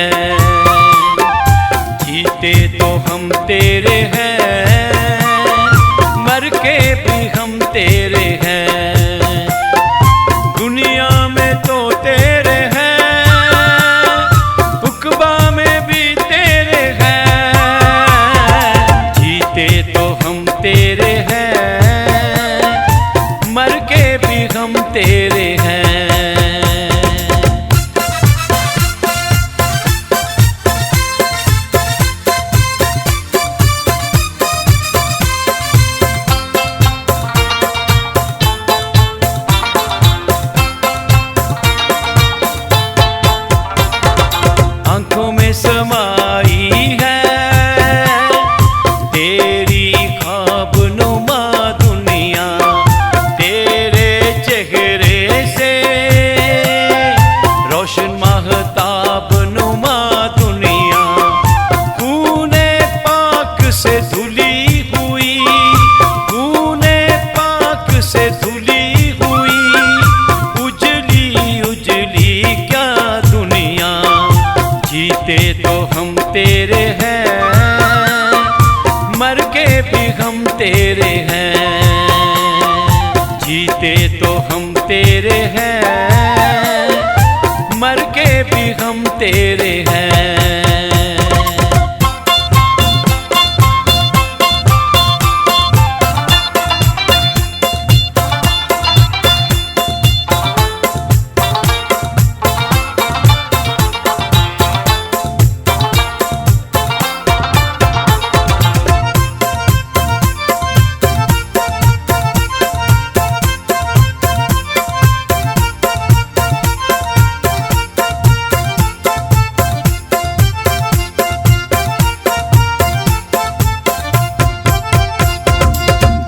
हैं, जीते तो हम तेरे हैं, मर के भी हम तेरे हैं। दुनिया में तो तेरे हैं, उक़बा में भी तेरे हैं, जीते तो हम तेरे हैं, मर के भी हम तेरे हैं। आंखों में समाई है तेरी ख्वाबनुमा दुनिया, तेरे चेहरे से रोशन महताब नुमा दुनिया। खूने पाक से धुली हुई, खूने पाक से धुली हुई, उजली उजली क्या दुनिया। जीते तो हम तेरे हैं, मर के भी हम तेरे हैं, जीते तो हम तेरे हैं, मर के भी हम तेरे हैं।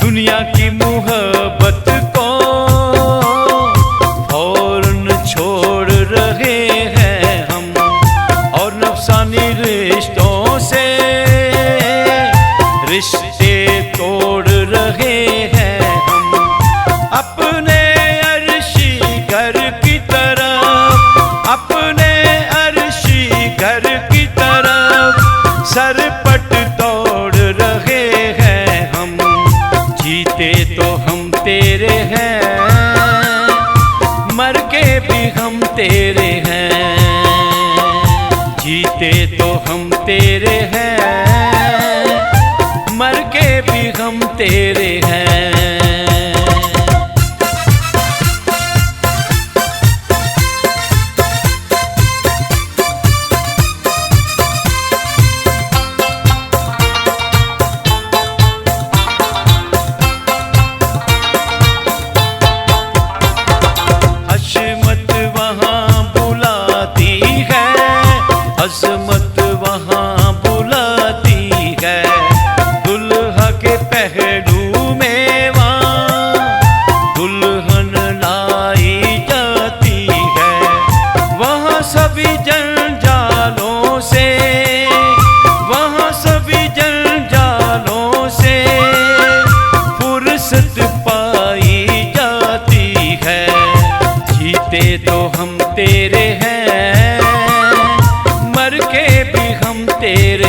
दुनिया की मोहब्बत को फौरन छोड़ रहे हैं हम, और नफसानी रिश्तों से रिश्ते तोड़ रहे हैं हम। अपने अर्शी घर की तरफ, अपने अर्शी घर की तरफ सरपट तोड़ रहे हैं हम। जीते तो हम तेरे हैं, मर के भी हम तेरे हैं, जीते तो हम तेरे हैं, मर के भी हम तेरे हैं। अज़मत वहाँ बुलाती है, अज़मत वहाँ बुलाती है, दुल्हा के पहलू में वहाँ दुल्हन लाई जाती है। वहाँ सभी जंजालों से, वहाँ सभी जंजालों से फुर्सत पाई जाती है। जीते तो हम तेरे हैं, मर के भी हम तेरे